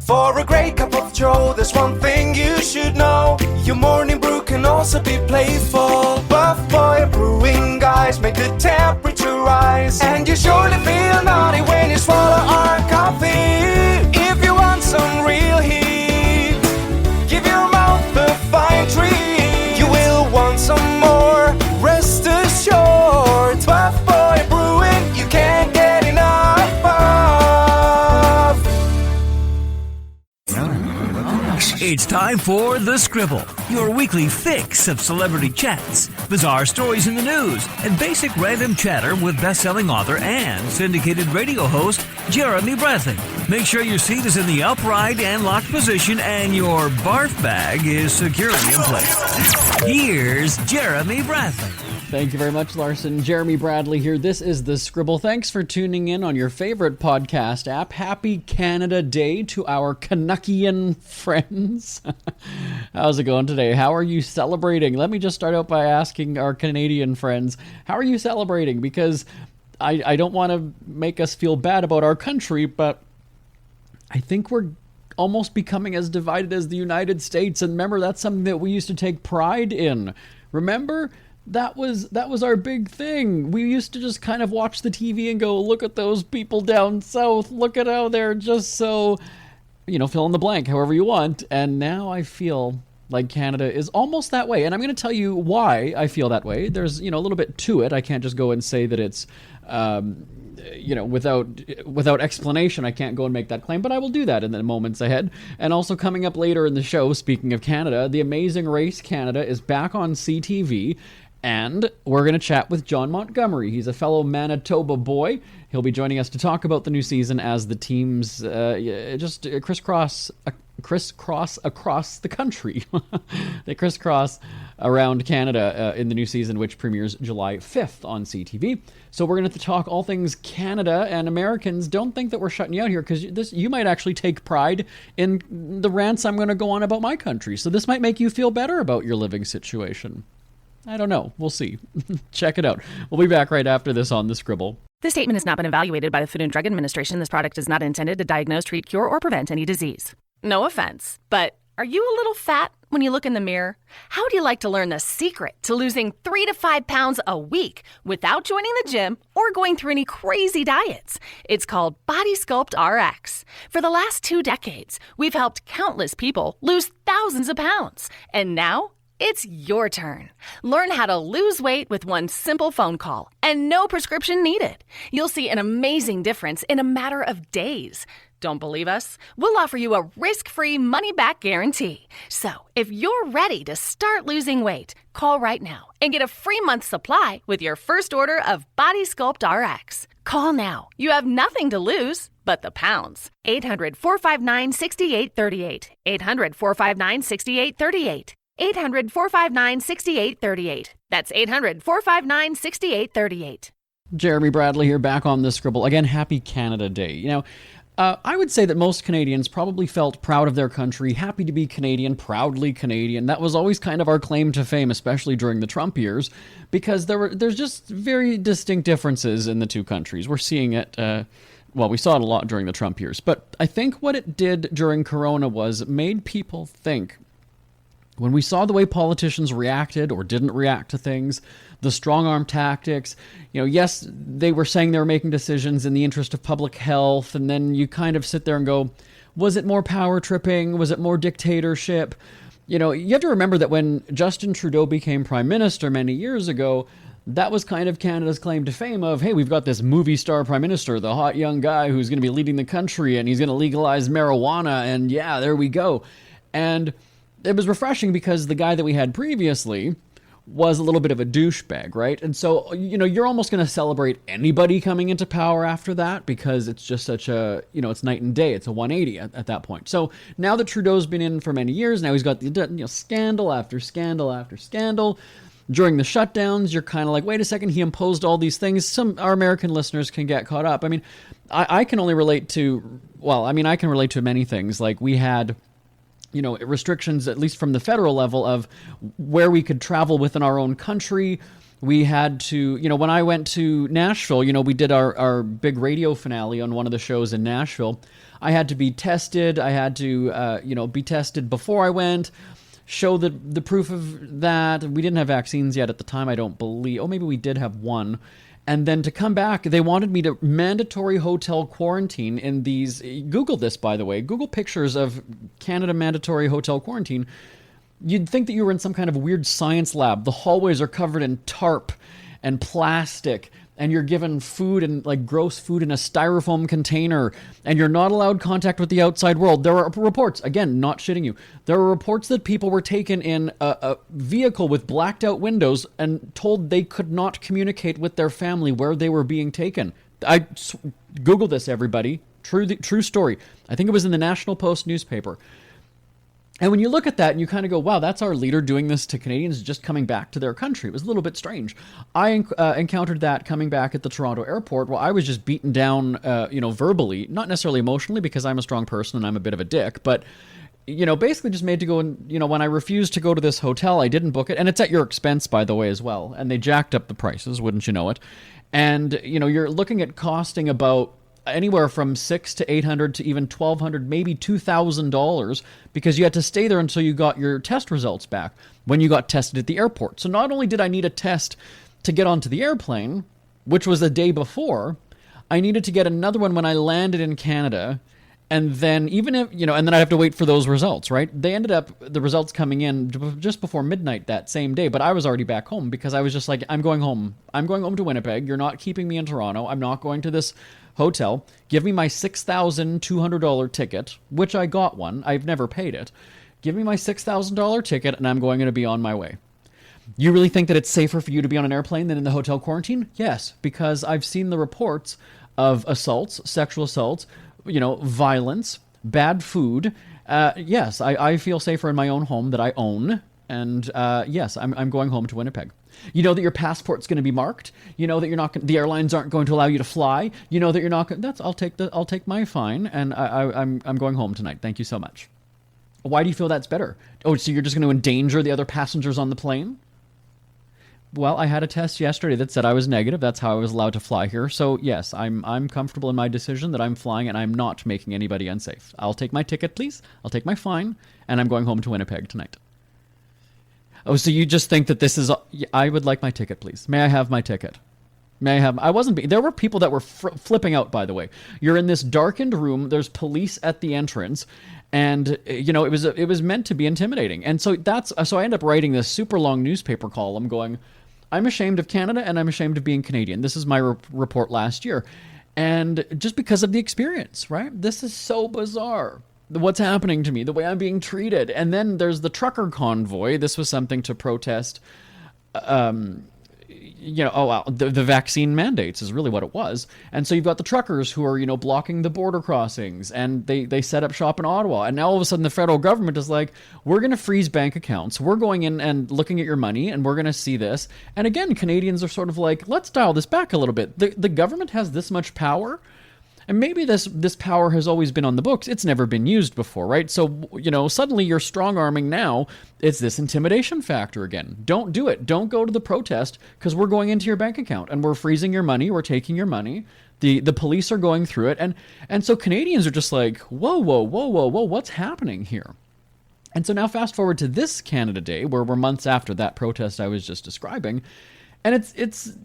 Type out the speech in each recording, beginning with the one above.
For a great cup of joe, there's one thing you should know. Your morning brew can also be playful. Buff Boy Brewing guys make the temperature rise. And you surely feel naughty when you swallow our coffee. If you want some real heat, give your mouth a fine treat. You will want some more, rest assured. Buff Boy Brewing, you can't get enough of. It's time for The Scribble, your weekly fix of celebrity chats, bizarre stories in the news, and basic random chatter with best-selling author and syndicated radio host Jeremy Bradley. Make sure your seat is in the upright and locked position and your barf bag is securely in place. Here's Jeremy Bradley. Thank you very much, Larson. Jeremy Bradley here. This is The Scribble. Thanks for tuning in on your favorite podcast app. Happy Canada Day to our Canuckian friends. How's it going today? How are you celebrating? Let me just start out by asking our Canadian friends, how are you celebrating? Because I don't want to make us feel bad about our country, but I think we're almost becoming as divided as the United States. And remember, that's something that we used to take pride in. Remember? That was our big thing. We used to just kind of watch the TV and go, look at those people down south. Look at how they're just so, fill in the blank however you want. And now I feel like Canada is almost that way. And I'm going to tell you why I feel that way. There's, a little bit to it. I can't just go and say that it's, without explanation. I can't go and make that claim, but I will do that in the moments ahead. And also coming up later in the show, speaking of Canada, The Amazing Race Canada is back on CTV. And we're going to chat with Jon Montgomery. He's a fellow Manitoba boy. He'll be joining us to talk about the new season as the teams just crisscross across the country. They crisscross around Canada in the new season, which premieres July 5th on CTV. So we're going to talk all things Canada, and Americans, don't think that we're shutting you out here, because you might actually take pride in the rants I'm going to go on about my country. So this might make you feel better about your living situation. I don't know. We'll see. Check it out. We'll be back right after this on The Scribble. This statement has not been evaluated by the Food and Drug Administration. This product is not intended to diagnose, treat, cure, or prevent any disease. No offense, but are you a little fat when you look in the mirror? How would you like to learn the secret to losing 3 to 5 pounds a week without joining the gym or going through any crazy diets? It's called Body Sculpt RX. For the last 2 decades, we've helped countless people lose thousands of pounds. And now, it's your turn. Learn how to lose weight with one simple phone call and no prescription needed. You'll see an amazing difference in a matter of days. Don't believe us? We'll offer you a risk-free money-back guarantee. So, if you're ready to start losing weight, call right now and get a free month supply with your first order of Body Sculpt RX. Call now. You have nothing to lose but the pounds. 800-459-6838. 800-459-6838. 800-459-6838. That's 800-459-6838. Jeremy Bradley here, back on The Scribble. Again, happy Canada Day. I would say that most Canadians probably felt proud of their country, happy to be Canadian, proudly Canadian. That was always kind of our claim to fame, especially during the Trump years, because there's just very distinct differences in the two countries. We're seeing it, we saw it a lot during the Trump years. But I think what it did during Corona was made people think. When we saw the way politicians reacted or didn't react to things, the strong-arm tactics, yes, they were saying they were making decisions in the interest of public health, and then you kind of sit there and go, was it more power tripping? Was it more dictatorship? You have to remember that when Justin Trudeau became prime minister many years ago, that was kind of Canada's claim to fame of, hey, we've got this movie star prime minister, the hot young guy who's going to be leading the country, and he's going to legalize marijuana, and yeah, there we go. And it was refreshing because the guy that we had previously was a little bit of a douchebag, right? And so, you're almost going to celebrate anybody coming into power after that because it's just such a, it's night and day. It's a 180 at that point. So now that Trudeau's been in for many years, now he's got the scandal after scandal after scandal. During the shutdowns, you're kind of like, wait a second, he imposed all these things. Our American listeners can get caught up. I mean, I can only relate to, I can relate to many things. Like we had restrictions, at least from the federal level, of where we could travel within our own country, We had to, when I went to Nashville, we did our big radio finale on one of the shows in Nashville. I had to be tested. I had to, be tested before I went, show the proof of that. We didn't have vaccines yet at the time, I don't believe. Oh, maybe we did have one. And then to come back, they wanted me to mandatory hotel quarantine in these. Google this, by the way. Google pictures of Canada mandatory hotel quarantine. You'd think that you were in some kind of weird science lab. The hallways are covered in tarp and plastic, and you're given food and like gross food in a styrofoam container, and you're not allowed contact with the outside world. There are reports, again, not shitting you, there are reports that people were taken in a vehicle with blacked out windows and told they could not communicate with their family where they were being taken. Google this, everybody. True story. I think it was in the National Post newspaper. And when you look at that and you kind of go, wow, that's our leader doing this to Canadians just coming back to their country. It was a little bit strange. I encountered that coming back at the Toronto airport while I was just beaten down, verbally, not necessarily emotionally because I'm a strong person and I'm a bit of a dick, but, basically just made to go and, when I refused to go to this hotel, I didn't book it. And it's at your expense, by the way, as well. And they jacked up the prices, wouldn't you know it? And, you're looking at costing about anywhere from $600 to $800 to even $1,200, maybe $2,000, because you had to stay there until you got your test results back when you got tested at the airport. So not only did I need a test to get onto the airplane, which was the day before, I needed to get another one when I landed in Canada. And then even if, and then I have to wait for those results, right? They ended up, the results coming in just before midnight that same day, but I was already back home because I was just like, I'm going home. I'm going home to Winnipeg. You're not keeping me in Toronto. I'm not going to this hotel. Give me my $6,200 ticket, which I got one. I've never paid it. Give me my $6,000 ticket and I'm going to be on my way. You really think that it's safer for you to be on an airplane than in the hotel quarantine? Yes, because I've seen the reports of assaults, sexual assaults, violence, bad food. Yes, I feel safer in my own home that I own. And yes, I'm going home to Winnipeg. You know that your passport's going to be marked. You know that you're not. The airlines aren't going to allow you to fly. You know that you're not. I'll take my fine, and I'm going home tonight. Thank you so much. Why do you feel that's better? Oh, so you're just going to endanger the other passengers on the plane? Well, I had a test yesterday that said I was negative. That's how I was allowed to fly here. So yes, I'm comfortable in my decision that I'm flying, and I'm not making anybody unsafe. I'll take my ticket, please. I'll take my fine, and I'm going home to Winnipeg tonight. Oh, so you just think that this is... I would like my ticket, please. May I have my ticket? May I have... I wasn't... There were people that were flipping out, by the way. You're in this darkened room. There's police at the entrance. And, it was meant to be intimidating. And so So I end up writing this super long newspaper column going, I'm ashamed of Canada and I'm ashamed of being Canadian. This is my report last year. And just because of the experience, right? This is so bizarre. What's happening to me, the way I'm being treated. And then there's the trucker convoy. This was something to protest, the vaccine mandates is really what it was. And so you've got the truckers who are, blocking the border crossings, and they set up shop in Ottawa. And now all of a sudden the federal government is like, we're going to freeze bank accounts. We're going in and looking at your money, and we're going to see this. And again, Canadians are sort of like, let's dial this back a little bit. The government has this much power. And maybe this power has always been on the books. It's never been used before, right? So, suddenly you're strong-arming now. It's this intimidation factor again. Don't do it. Don't go to the protest because we're going into your bank account and we're freezing your money. We're taking your money. The police are going through it. And so Canadians are just like, whoa, what's happening here? And so now fast forward to this Canada Day where we're months after that protest I was just describing. And it's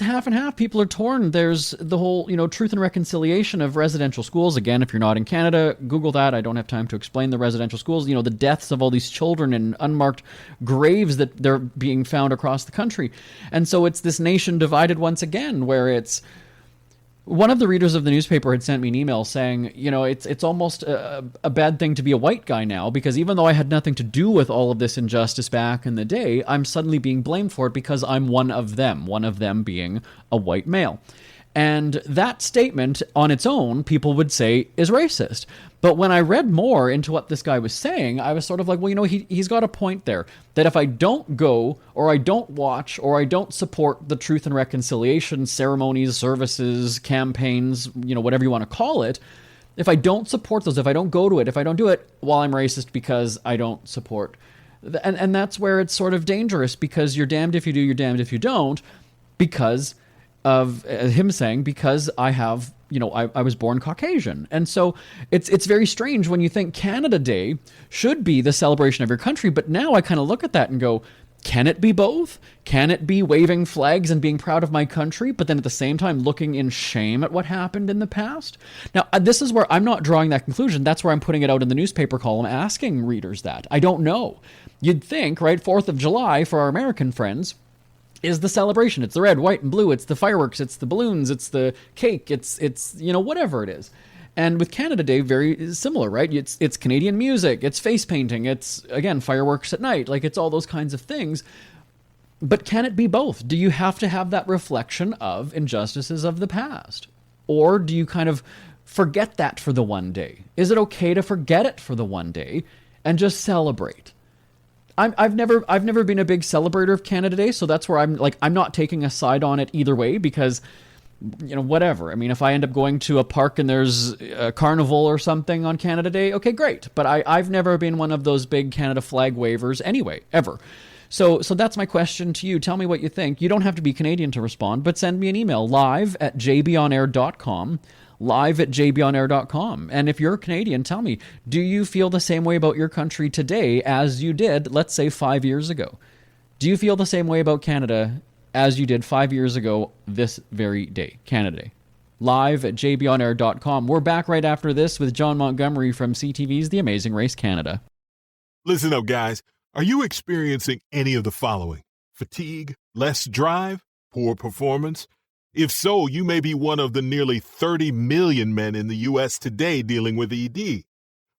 half and half. People are torn. There's the whole, truth and reconciliation of residential schools. Again, if you're not in Canada, Google that. I don't have time to explain the residential schools. The deaths of all these children in unmarked graves that they're being found across the country. And so it's this nation divided once again, where it's... One of the readers of the newspaper had sent me an email saying, it's almost a bad thing to be a white guy now, because even though I had nothing to do with all of this injustice back in the day, I'm suddenly being blamed for it because I'm one of them being a white male. And that statement on its own, people would say, is racist. But when I read more into what this guy was saying, I was sort of like, well, he's got a point there. That if I don't go, or I don't watch, or I don't support the truth and reconciliation ceremonies, services, campaigns, whatever you want to call it, if I don't support those, if I don't go to it, if I don't do it, well, I'm racist because I don't support And that's where it's sort of dangerous, because you're damned if you do, you're damned if you don't, because of him saying, because I have, I was born Caucasian. And so it's very strange when you think Canada Day should be the celebration of your country. But now I kind of look at that and go, can it be both? Can it be waving flags and being proud of my country, but then at the same time looking in shame at what happened in the past? Now, this is where I'm not drawing that conclusion. That's where I'm putting it out in the newspaper column, asking readers that. I don't know. You'd think, right, 4th of July for our American friends is the celebration. It's the red, white, and blue. It's the fireworks. It's the balloons. It's the cake. It's whatever it is. And with Canada Day, very similar, right? It's Canadian music. It's face painting. It's, again, fireworks at night. Like, it's all those kinds of things. But can it be both? Do you have to have that reflection of injustices of the past? Or do you kind of forget that for the one day? Is it okay to forget it for the one day and just celebrate? I've never been a big celebrator of Canada Day, so that's where I'm not taking a side on it either way, because, whatever. I mean, if I end up going to a park and there's a carnival or something on Canada Day, okay, great. But I've never been one of those big Canada flag wavers anyway, ever. So that's my question to you. Tell me what you think. You don't have to be Canadian to respond, but send me an email, live@jbonair.com. live@jbonair.com. And if you're Canadian, tell me, do you feel the same way about your country today as you did, let's say, 5 years ago? Do you feel the same way about Canada as you did 5 years ago this very day, Canada Day? live@jbonair.com. We're back right after this with Jon Montgomery from CTV's The Amazing Race Canada. Listen up, guys. Are you experiencing any of the following? Fatigue, less drive, poor performance? If so, you may be one of the nearly 30 million men in the U.S. today dealing with ED.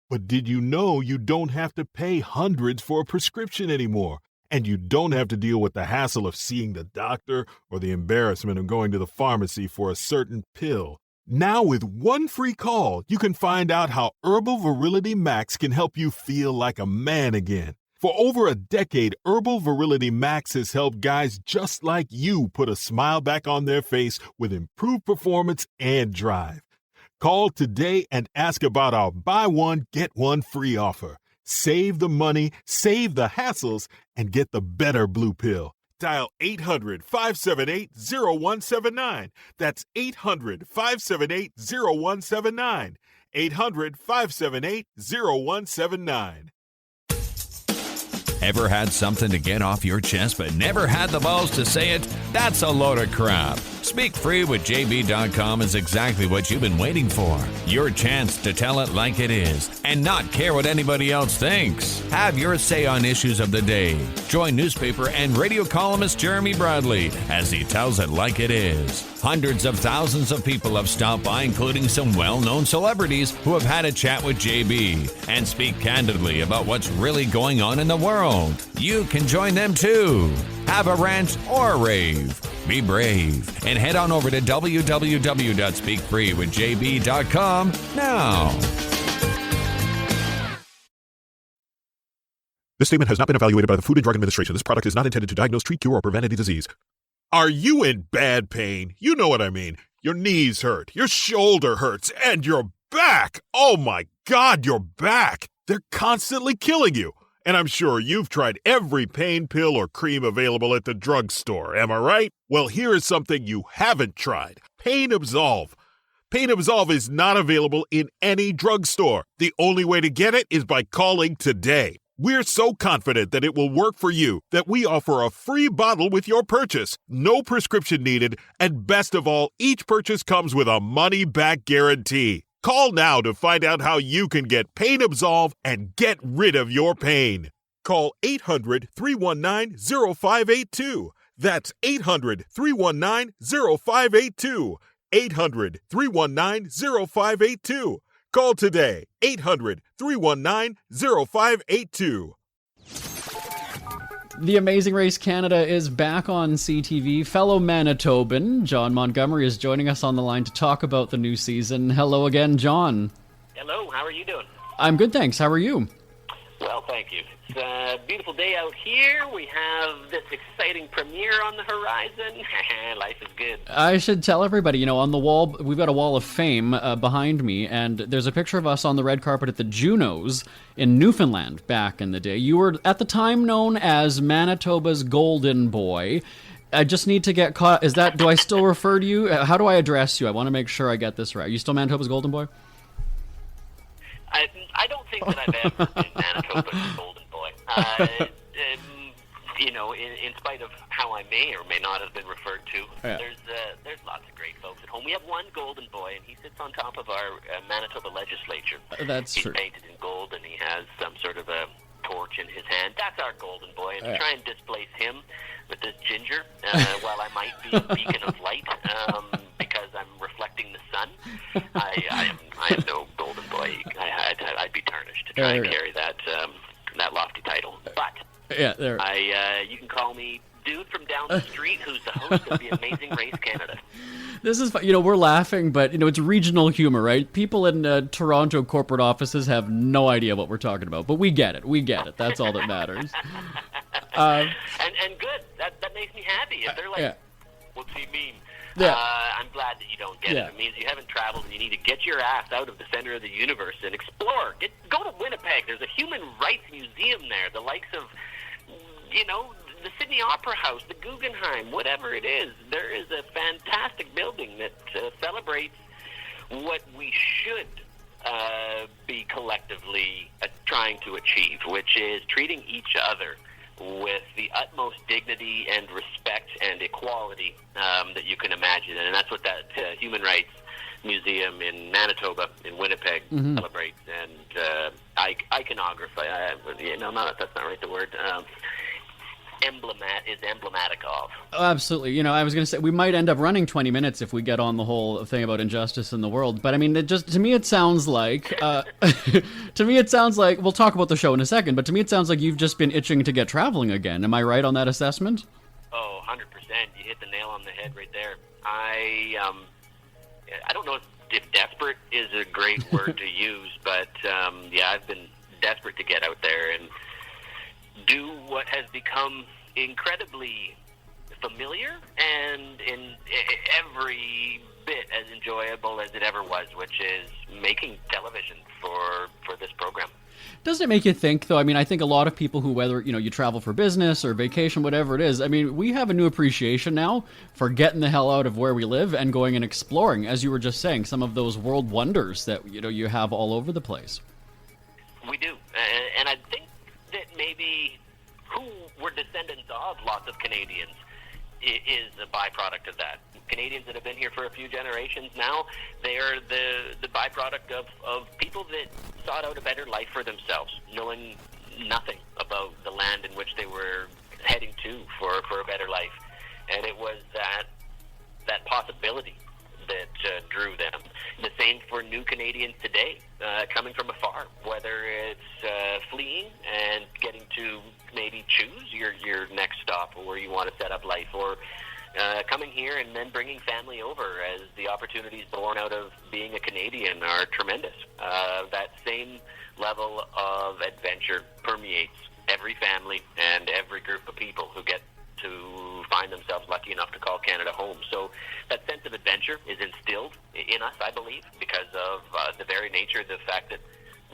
But did you know you don't have to pay hundreds for a prescription anymore? And you don't have to deal with the hassle of seeing the doctor or the embarrassment of going to the pharmacy for a certain pill. Now with one free call, you can find out how Herbal Virility Max can help you feel like a man again. For over a decade, Herbal Virility Max has helped guys just like you put a smile back on their face with improved performance and drive. Call today and ask about our buy one, get one free offer. Save the money, save the hassles, and get the better blue pill. Dial 800-578-0179. That's 800-578-0179. 800-578-0179. Ever had something to get off your chest but never had the balls to say it? That's a load of crap. Speak Free with JB.com is exactly what you've been waiting for. Your chance to tell it like it is and not care what anybody else thinks. Have your say on issues of the day. Join newspaper and radio columnist Jeremy Bradley as he tells it like it is. Hundreds of thousands of people have stopped by, including some well-known celebrities who have had a chat with JB and speak candidly about what's really going on in the world. You can join them too. Have a rant or a rave. Be brave and head on over to www.speakfreewithjb.com now. This statement has not been evaluated by the Food and Drug Administration. This product is not intended to diagnose, treat, cure, or prevent any disease. Are you in bad pain? You know what I mean. Your knees hurt, your shoulder hurts, and your back. Oh my God, your back. They're constantly killing you. And I'm sure you've tried every pain pill or cream available at the drugstore, am I right? Well, here is something you haven't tried. Pain Absolve. Pain Absolve is not available in any drugstore. The only way to get it is by calling today. We're so confident that it will work for you that we offer a free bottle with your purchase, no prescription needed, and best of all, each purchase comes with a money-back guarantee. Call now to find out how you can get Pain Absolve and get rid of your pain. Call 800-319-0582. That's 800-319-0582. 800-319-0582. Call today, 800-319-0582. The Amazing Race Canada is back on CTV. Fellow Manitoban, Jon Montgomery, is joining us on the line to talk about the new season. Hello again, Jon. Hello, how are you doing? I'm good, thanks. How are you? Well, thank you. It's a beautiful day out here. We have this exciting premiere on the horizon. Life is good. I should tell everybody, on the wall, we've got a wall of fame behind me, and there's a picture of us on the red carpet at the Junos in Newfoundland back in the day. You were, at the time, known as Manitoba's Golden Boy. I just need to get caught. Do I still refer to you? How do I address you? I want to make sure I get this right. Are you still Manitoba's Golden Boy? I don't think that I've ever been Manitoba's Golden Boy. In spite of how I may or may not have been referred to, there's lots of great folks at home. We have one Golden Boy, and he sits on top of our Manitoba legislature. That's He's true. painted in gold, and he has some sort of a torch in his hand. That's our Golden Boy, and to try and displace him with this ginger, while I might be a beacon of light because I'm reflecting the sun, I am no Golden Boy. I'd be tarnished to try and carry that lofty title. But you can call me dude from down the street who's the host of the Amazing Race Canada. This is fun. We're laughing, but it's regional humor, right? People in Toronto corporate offices have no idea what we're talking about, but we get it. That's all that matters. And good. That makes me happy. If they're like, what's he mean? I'm glad that you don't get it. It means you haven't traveled and you need to get your ass out of the center of the universe and explore. Go to Winnipeg. There's a human rights museum there, the likes of, the Sydney Opera House, the Guggenheim, whatever it is. There is a fantastic building that celebrates what we should be collectively trying to achieve, which is treating each other with the utmost dignity and respect and equality that you can imagine. And that's what that Human Rights Museum in Manitoba, in Winnipeg, celebrates. And iconography, that's not right, the word, is emblematic of. Oh, absolutely. I was going to say, we might end up running 20 minutes if we get on the whole thing about injustice in the world. But I mean, to me, it sounds like, we'll talk about the show in a second, but to me, it sounds like you've just been itching to get traveling again. Am I right on that assessment? Oh, 100%. You hit the nail on the head right there. I don't know if desperate is a great word to use, but I've been desperate to get out there and do what has become incredibly familiar and in every bit as enjoyable as it ever was, which is making television for this program. Doesn't it make you think, though? I mean, I think a lot of people who, whether, you travel for business or vacation, whatever it is, I mean, we have a new appreciation now for getting the hell out of where we live and going and exploring, as you were just saying, some of those world wonders that, you have all over the place. We do. And I think that maybe who we're descendants of, lots of Canadians, is a byproduct of that. Canadians that have been here for a few generations now, they are the byproduct of people that sought out a better life for themselves, knowing nothing about the land in which they were heading to for a better life. And it was that possibility that drew them. The same for new Canadians today, coming from afar, whether it's fleeing and getting to maybe choose your next stop or where you want to set up life, or coming here and then bringing family over, as the opportunities born out of being a Canadian are tremendous. That same level of adventure permeates every family and every group of people who get to find themselves lucky enough to call Canada home. So that sense of adventure is instilled in us, I believe, because of the very nature of the fact that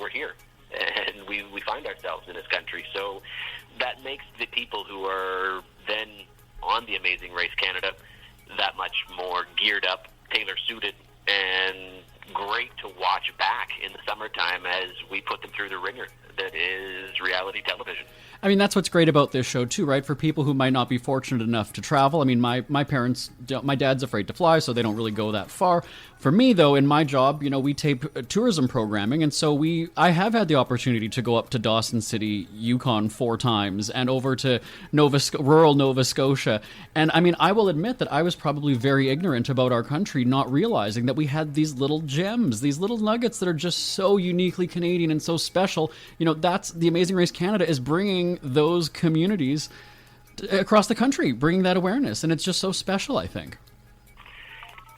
we're here and we find ourselves in this country. So that makes the people who are then on the Amazing Race Canada that much more geared up, tailor-suited, and great to watch back in the summertime as we put them through the ringer that is reality television. I mean, that's what's great about this show, too, right? For people who might not be fortunate enough to travel. I mean, my parents, my dad's afraid to fly, so they don't really go that far. For me, though, in my job, we tape tourism programming, and so I have had the opportunity to go up to Dawson City, Yukon 4 times, and over to rural Nova Scotia. And I mean, I will admit that I was probably very ignorant about our country, not realizing that we had these little gems, these little nuggets that are just so uniquely Canadian and so special. That's the Amazing Race Canada is bringing those communities across the country, bringing that awareness, and it's just so special, I think.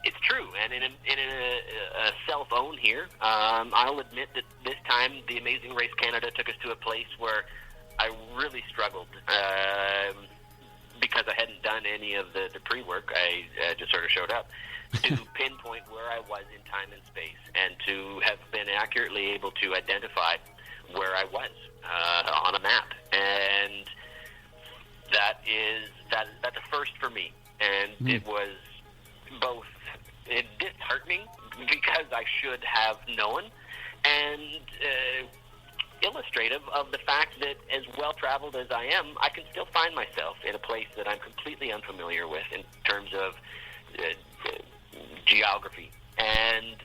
It's true, and in a self-own here, I'll admit that this time the Amazing Race Canada took us to a place where I really struggled because I hadn't done any of the pre-work. I just sort of showed up to pinpoint where I was in time and space, and to have been accurately able to identify where I was on a map, and that's a first for me, and it was both disheartening because I should have known, and illustrative of the fact that as well-traveled as I am, I can still find myself in a place that I'm completely unfamiliar with in terms of geography. And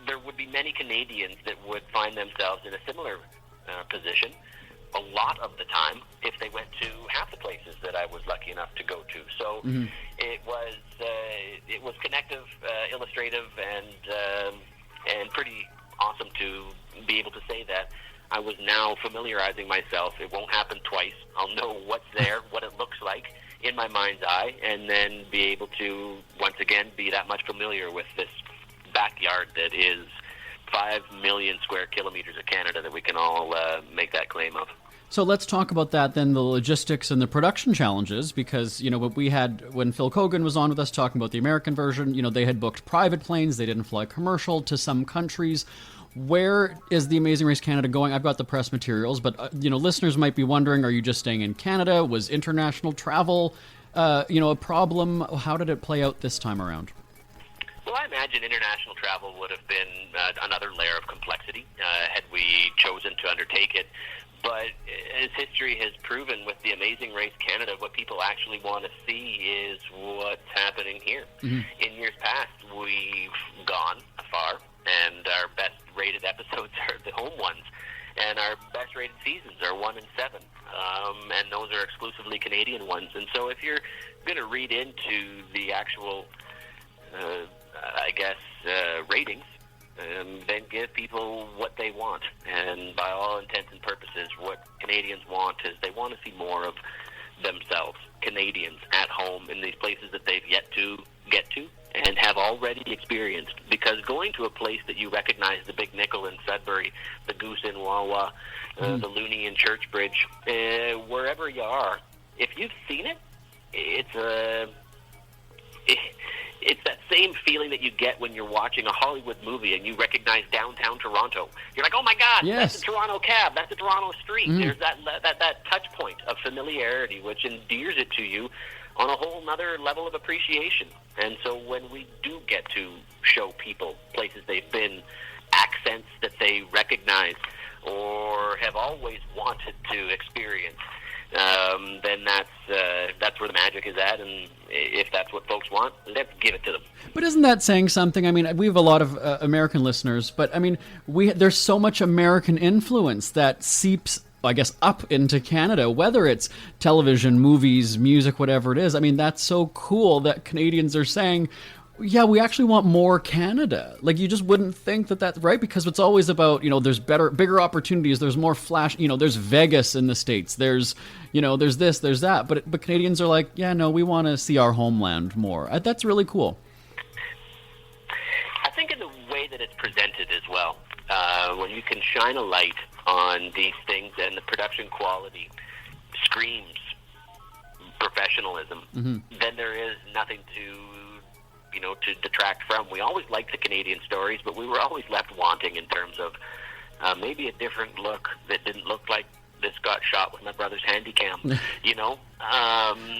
there would be many Canadians that would find themselves in a similar position a lot of the time if they went to half the places that I was lucky enough to go to. So it was connective, illustrative, and pretty awesome to be able to say that I was now familiarizing myself. It won't happen twice. I'll know what's there, what it looks like in my mind's eye, and then be able to once again be that much familiar with this backyard that is 5 million square kilometers of Canada that we can all make that claim of. So let's talk about that then, the logistics and the production challenges, because, what we had when Phil Kogan was on with us talking about the American version, they had booked private planes, they didn't fly commercial to some countries. Where is the Amazing Race Canada going? I've got the press materials, but, listeners might be wondering, are you just staying in Canada? Was international travel, a problem? How did it play out this time around? Well, I imagine international travel would have been another layer of complexity had we chosen to undertake it. But as history has proven with the Amazing Race Canada, what people actually want to see is what's happening here. In years past, we've gone afar, and our best-rated episodes are the home ones, and our best-rated seasons are 1 and 7, and those are exclusively Canadian ones. And so if you're going to read into the actual, ratings, then give people what they want. And by all intents and purposes, what Canadians want is they want to see more of themselves, Canadians, at home in these places that they've yet to get to and have already experienced. Because going to a place that you recognize, the Big Nickel in Sudbury, the Goose in Wawa, the Loonie in Churchbridge, wherever you are, if you've seen it, it's that same feeling that you get when you're watching a Hollywood movie and you recognize downtown Toronto. You're like, oh my God, yes, that's a Toronto cab, that's a Toronto street. There's that touch point of familiarity which endears it to you on a whole nother level of appreciation. And so when we do get to show people places they've been, accents that they recognize or have always wanted to experience, then that's where the magic is at, and if that's what folks want, let's give it to them. But isn't that saying something? I mean, we have a lot of American listeners, but I mean, there's so much American influence that seeps, I guess, up into Canada, whether it's television, movies, music, whatever it is. I mean, that's so cool that Canadians are saying, yeah, we actually want more Canada. Like, you just wouldn't think that that's right, because it's always about, there's bigger opportunities, there's more flash, there's Vegas in the States, there's this, there's that. But Canadians are like, yeah, no, we want to see our homeland more. That's really cool. I think in the way that it's presented as well, when you can shine a light on these things and the production quality screams professionalism, then there is nothing to detract from. We always liked the Canadian stories, but we were always left wanting in terms of maybe a different look that didn't look like this got shot with my brother's Handycam.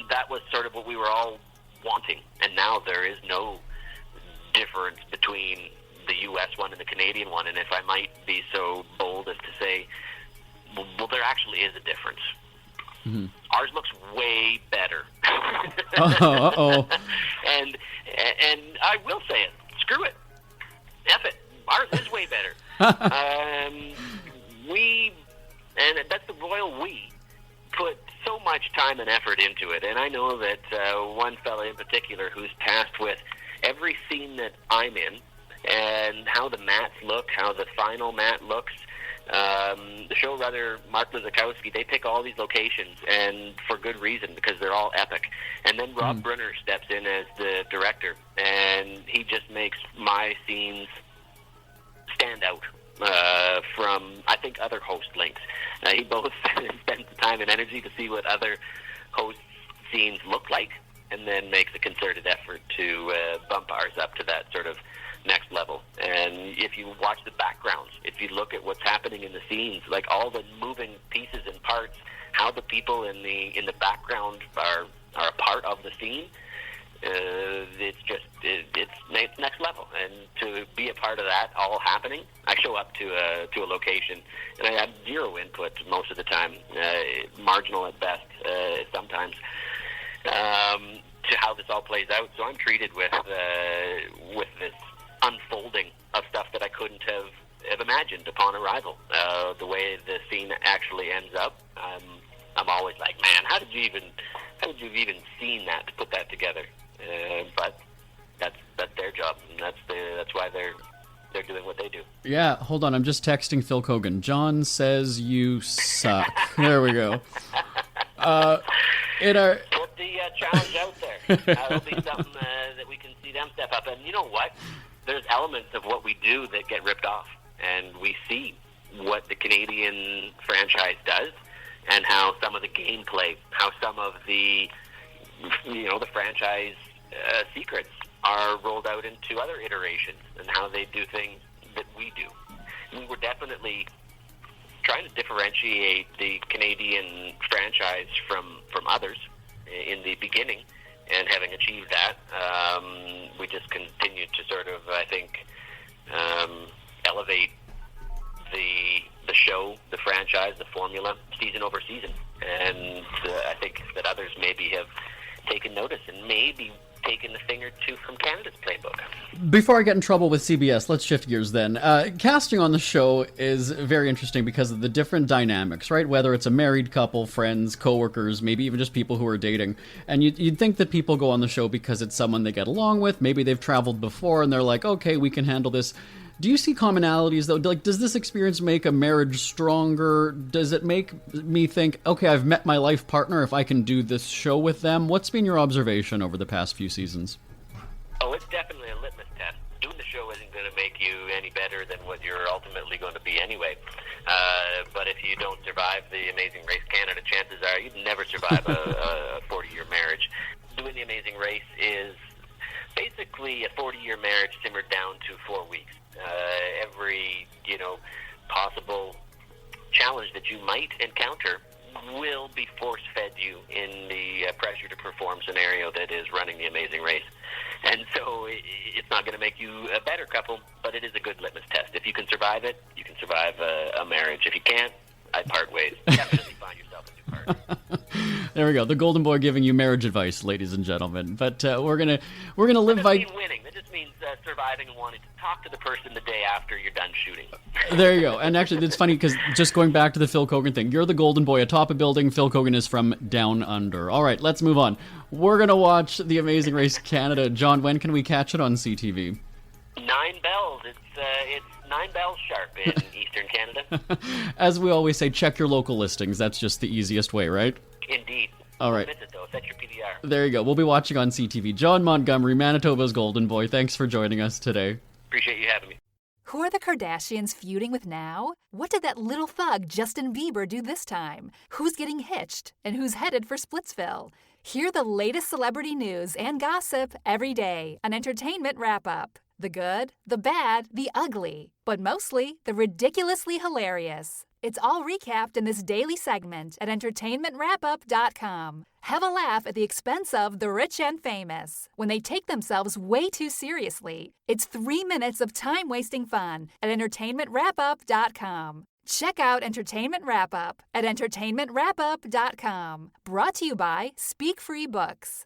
That was sort of what we were all wanting. And now there is no difference between the U.S. one and the Canadian one. And if I might be so bold as to say, well, there actually is a difference. Ours looks way better. Uh-oh. And I will say it. Screw it. F it. Ours is way better. And that's the royal we, put so much time and effort into it. And I know that one fella in particular who's tasked with every scene that I'm in and how the mats look, how the final mat looks, The showrunner, Mark Lizakowski, they pick all these locations, and for good reason, because they're all epic. And then Rob Brunner steps in as the director, and he just makes my scenes stand out from, I think, other host links. He both spends the time and energy to see what other hosts' scenes look like, and then makes a concerted effort to bump ours up to that sort of next level. And if you watch the backgrounds, if you look at what's happening in the scenes, like all the moving pieces and parts, how the people in the background are a part of the scene, it's next level. And to be a part of that all happening, I show up to a location and I have zero input most of the time, marginal at best sometimes, to how this all plays out. So I'm treated with this unfolding of stuff that I couldn't have imagined upon arrival. The way the scene actually ends up, I'm always like, man, how did you have even seen that, to put that together? But that's their job, and that's why they're doing what they do. Yeah, hold on, I'm just texting Phil Kogan. John says you suck. There we go. Put the challenge out there. That'll be something that we can see them step up. And you know what? There's elements of what we do that get ripped off, and we see what the Canadian franchise does, and how some of the gameplay, how some of the the franchise secrets are rolled out into other iterations, and how they do things that we do. We were definitely trying to differentiate the Canadian franchise from others in the beginning, and having achieved that, we just continued to sort of, I think, elevate the show, the franchise, the formula, season over season. And I think that others maybe have taken notice and maybe taken a thing or two from Canada's playbook. Before I get in trouble with CBS, let's shift gears then. Casting on the show is very interesting because of the different dynamics, right? Whether it's a married couple, friends, coworkers, maybe even just people who are dating. And you'd think that people go on the show because it's someone they get along with. Maybe they've traveled before and they're like, okay, we can handle this. Do you see commonalities, though? Like, does this experience make a marriage stronger? Does it make me think, okay, I've met my life partner, if I can do this show with them? What's been your observation over the past few seasons? Oh, it's definitely a litmus test. Doing the show isn't going to make you any better than what you're ultimately going to be anyway. But if you don't survive the Amazing Race Canada, chances are you'd never survive a 40-year marriage. Doing the Amazing Race is basically a 40-year marriage simmered down to 4 weeks. Every possible challenge that you might encounter will be force-fed you in the pressure to perform scenario that is running the Amazing Race. And so it's not going to make you a better couple, but it is a good litmus test. If you can survive it, you can survive a marriage. If you can't, I'd part ways. Definitely find yourself a new partner. There we go. The Golden Boy giving you marriage advice, ladies and gentlemen. But we're gonna live by. That doesn't mean winning. That just means surviving and wanting to talk to the person the day after you're done shooting. There you go. And actually, it's funny because just going back to the Phil Kogan thing, you're the Golden Boy atop a building. Phil Kogan is from down under. All right, let's move on. We're gonna watch The Amazing Race Canada. John, when can we catch it on CTV? 9 bells. It's 9 bells sharp in Eastern Canada. As we always say, check your local listings. That's just the easiest way, right? Indeed. All right. Don't miss it, though. Set your PDR. There you go. We'll be watching on CTV. Jon Montgomery, Manitoba's Golden Boy. Thanks for joining us today. Appreciate you having me. Who are the Kardashians feuding with now? What did that little thug Justin Bieber do this time? Who's getting hitched? And who's headed for Splitsville? Hear the latest celebrity news and gossip every day on Entertainment Wrap-Up. The good, the bad, the ugly, but mostly the ridiculously hilarious. It's all recapped in this daily segment at entertainmentwrapup.com. Have a laugh at the expense of the rich and famous when they take themselves way too seriously. It's 3 minutes of time-wasting fun at entertainmentwrapup.com. Check out Entertainment Wrap-Up at entertainmentwrapup.com. Brought to you by Speak Free Books.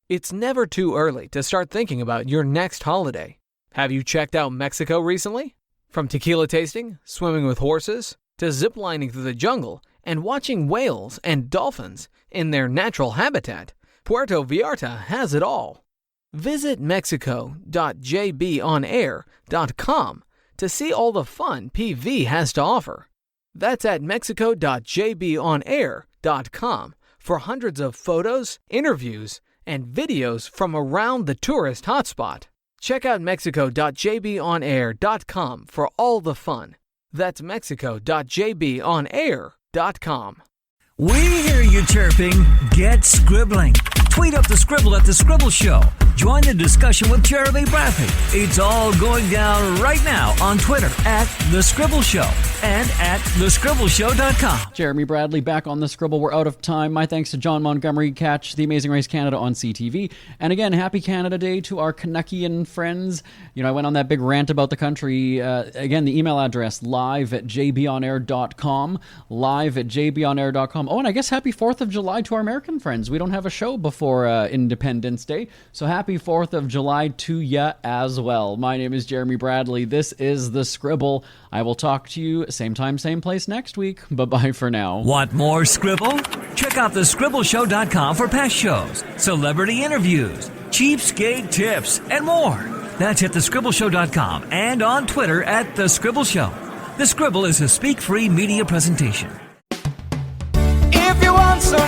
It's never too early to start thinking about your next holiday. Have you checked out Mexico recently? From tequila tasting, swimming with horses, to ziplining through the jungle and watching whales and dolphins in their natural habitat, Puerto Vallarta has it all. Visit mexico.jbonair.com to see all the fun PV has to offer. That's at mexico.jbonair.com for hundreds of photos, interviews, and videos from around the tourist hotspot. Check out mexico.jbonair.com for all the fun. That's mexico.jbonair.com. We hear you chirping. Get scribbling. Tweet up the Scribble at The Scribble Show. Join the discussion with Jeremy Bradley. It's all going down right now on Twitter at The Scribble Show and at thescribbleshow.com. Jeremy Bradley back on The Scribble. We're out of time. My thanks to Jon Montgomery. Catch The Amazing Race Canada on CTV. And again, happy Canada Day to our Canuckian friends. You know, I went on that big rant about the country. Again, the email address, live@jbonair.com. Live@jbonair.com. Oh, and I guess happy 4th of July to our American friends. We don't have a show before Independence Day. So happy 4th of July to ya as well. My name is Jeremy Bradley. This is The Scribble. I will talk to you same time, same place next week. Bye-bye for now. Want more Scribble? Check out thescribbleshow.com for past shows, celebrity interviews, cheapskate tips, and more. That's at thescribbleshow.com and on Twitter at The Scribble Show. The Scribble is a speak-free media presentation. If you want some